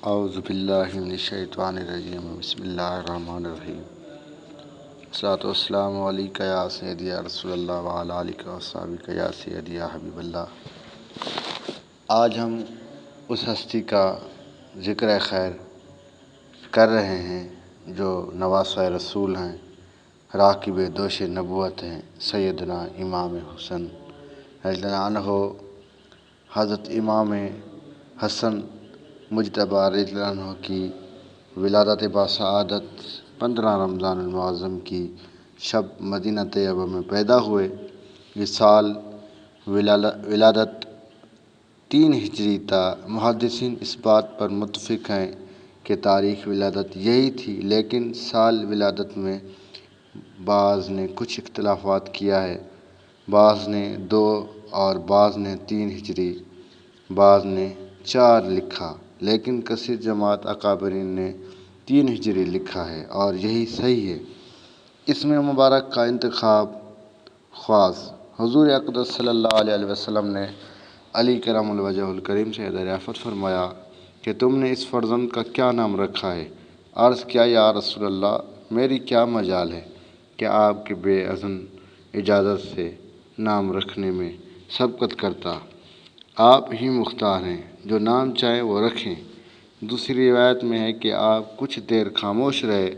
اعوذ باللہ من الشیطان الرجیم بسم اللہ الرحمن الرحیم الصلاۃ والسلام علیکہ یا سیدی یا رسول اللہ وعلی آلہ وصحبہ یا سیدی یا حبیب اللہ۔ آج ہم اس ہستی کا ذکر خیر کر رہے ہیں جو نواسۂ رسول ہیں، راکب دوش نبوت ہیں، سیدنا امام حسن رضی اللہ عنہ۔ حضرت امام حسن مجتبی رضی اللہ عنہ کی ولادت باسعادت 15 رمضان المعظم کی شب مدینہ طیبہ میں پیدا ہوئے۔ یہ سال ولادت 3 ہجری تھا۔ محدثین اس بات پر متفق ہیں کہ تاریخ ولادت یہی تھی، لیکن سال ولادت میں بعض نے کچھ اختلافات کیا ہے۔ بعض نے 2 اور بعض نے 3 ہجری، بعض نے 4 لکھا، لیکن کثیر جماعت اکابرین نے 3 ہجری لکھا ہے اور یہی صحیح ہے۔ اس میں مبارک کا انتخاب خاص حضور اقدس صلی اللہ علیہ وسلم نے علی کرم الوجہ الکریم سے دریافت فرمایا کہ تم نے اس فرزند کا کیا نام رکھا ہے؟ عرض کیا یا رسول اللہ، میری کیا مجال ہے کہ آپ کے بے اذن اجازت سے نام رکھنے میں سبقت کرتا۔ آپ ہی مختار ہیں، جو نام چاہیں وہ رکھیں۔ دوسری روایت میں ہے کہ آپ کچھ دیر خاموش رہے،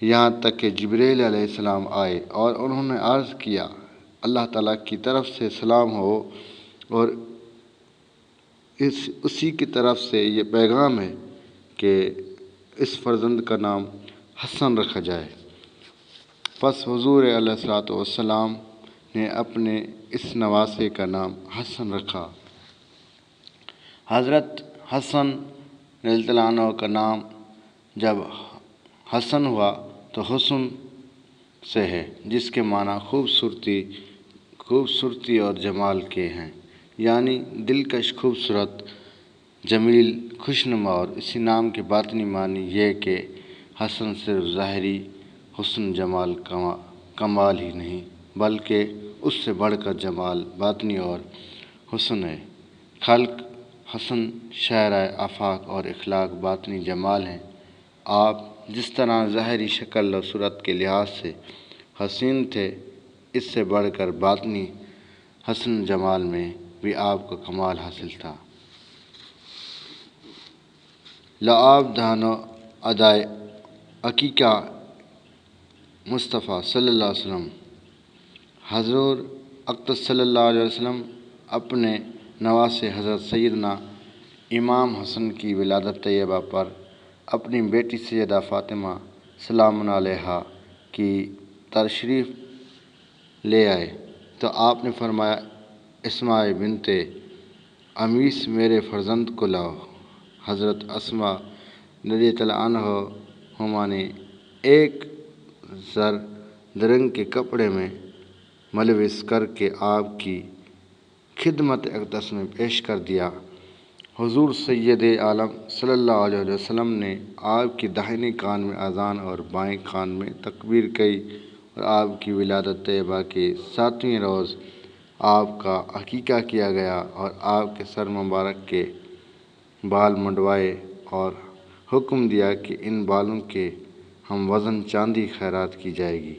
یہاں تک کہ جبریل علیہ السلام آئے اور انہوں نے عرض کیا، اللہ تعالیٰ کی طرف سے سلام ہو اور اسی کی طرف سے یہ پیغام ہے کہ اس فرزند کا نام حسن رکھا جائے۔ پس حضور علیہ الصلوۃ والسلام نے اپنے اس نواسے کا نام حسن رکھا۔ حضرت حسن رضی اللہ عنہ کا نام جب حسن ہوا تو حسن سے ہے، جس کے معنی خوبصورتی اور جمال کے ہیں، یعنی دلکش، خوبصورت، جمیل، خوشنما۔ اور اسی نام کے باطنی معنی یہ کہ حسن صرف ظاہری حسن جمال کمال ہی نہیں، بلکہ اس سے بڑھ کر جمال باطنی اور حسن ہے۔ خلق حسن شاہراہ آفاق اور اخلاق باطنی جمال ہیں۔ آپ جس طرح ظاہری شکل و صورت کے لحاظ سے حسین تھے، اس سے بڑھ کر باطنی حسن جمال میں بھی آپ کو کمال حاصل تھا۔ لعاب دہانو ادائے عقیقہ مصطفیٰ صلی اللہ علیہ وسلم۔ حضور اقدس صلی اللہ علیہ وسلم اپنے نواسے حضرت سیدنا امام حسن کی ولادت طیبہ پر اپنی بیٹی سیدہ فاطمہ سلام علیہا کی تشریف لے آئے تو آپ نے فرمایا، اسماء بنت امیس میرے فرزند کو لاؤ۔ حضرت اسماء رضی اللہ عنہما نے ایک زرد رنگ کے کپڑے میں ملوث کر کے آپ کی خدمت اقدس میں پیش کر دیا۔ حضور سید عالم صلی اللہ علیہ وسلم نے آپ کی داہنے کان میں اذان اور بائیں کان میں تکبیر کی اور آپ کی ولادت طیبہ کے 7ویں روز آپ کا عقیقہ کیا گیا اور آپ کے سر مبارک کے بال منڈوائے اور حکم دیا کہ ان بالوں کے ہم وزن چاندی خیرات کی جائے گی۔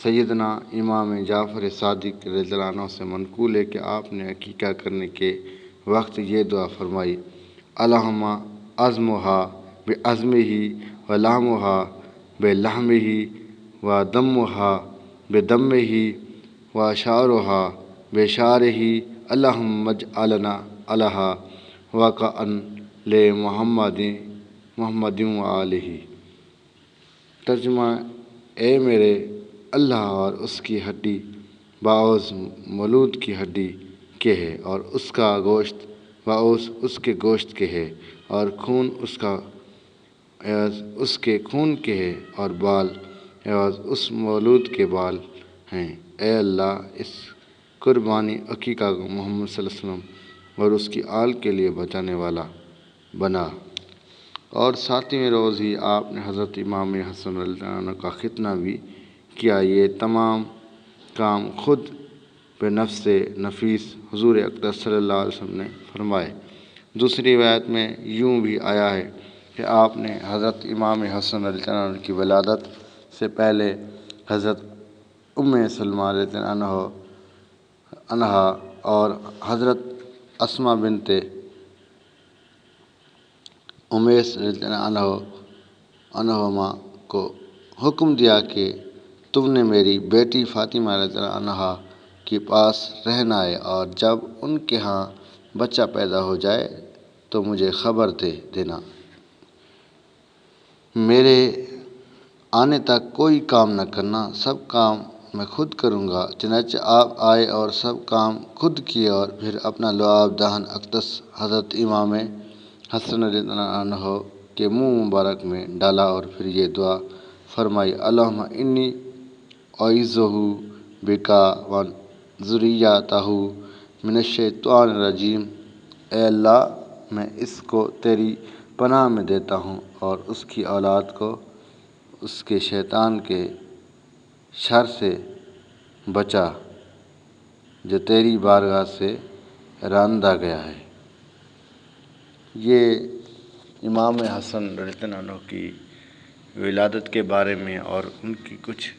سیدنا امام جعفر صادق رضی اللہ عنہ سے منقول ہے کہ آپ نے عقیقہ کرنے کے وقت یہ دعا فرمائی، اللہم عظمھا بعظمہ و لحمھا بلحمہ و دمھا بدمہ و شعرھا بشعرہ، اللہم اجعلنا لھا وقعا لمحمد و آلہ۔ ترجمہ: اے میرے اللہ اور اس کی ہڈی باعث مولود کی ہڈی کے ہے اور اس کا گوشت باعث اس کے گوشت کے ہے اور خون اس کا عوض اس کے خون کے ہے اور بال عوض اس مولود کے بال ہیں۔ اے اللہ، اس قربانی عقیقہ کو محمد صلی اللہ علیہ وسلم اور اس کی آل کے لیے بچانے والا بنا۔ اور 7ویں روز ہی آپ نے حضرت امام حسن رضی اللہ عنہ کا ختنہ بھی کیا۔ یہ تمام کام خود بنفس نفیس حضور اقدس صلی اللہ علیہ وسلم نے فرمائے۔ دوسری روایت میں یوں بھی آیا ہے کہ آپ نے حضرت امام حسن رضی اللہ عنہ کی ولادت سے پہلے حضرت سلمہ رضی اللہ عنہا اور حضرت اسماء بنت امیس رضی اللہ عنہما کو حکم دیا کہ تم نے میری بیٹی فاطمہ رضی اللہ عنہا کے پاس رہنا ہے، اور جب ان کے ہاں بچہ پیدا ہو جائے تو مجھے خبر دے دینا۔ میرے آنے تک کوئی کام نہ کرنا، سب کام میں خود کروں گا۔ چنانچہ آپ آئے اور سب کام خود کیے، اور پھر اپنا لعاب دہن اقدس حضرت امام حسن رضی اللہ عنہ کے منہ مبارک میں ڈالا، اور پھر یہ دعا فرمائی: اللہم انی اعوذہ بک و ذریتہ من الشیطان الرجیم۔ اے اللہ، میں اس کو تیری پناہ میں دیتا ہوں اور اس کی اولاد کو اس کے شیطان کے شر سے بچا جو تیری بارگاہ سے راندہ گیا ہے۔ یہ امام حسن رضی اللہ عنہ کی ولادت کے بارے میں اور ان کی کچھ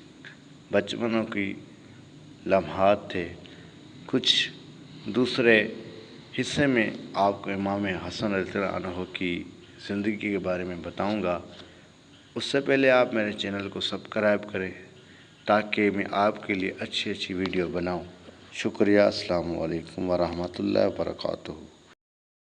بچپنوں کی لمحات تھے۔ کچھ دوسرے حصے میں آپ کو امام حسن رضی اللہ عنہ کی زندگی کے بارے میں بتاؤں گا۔ اس سے پہلے آپ میرے چینل کو سبسکرائب کریں تاکہ میں آپ کے لیے اچھی ویڈیو بناؤں۔ شکریہ۔ السلام علیکم ورحمۃ اللہ وبرکاتہ۔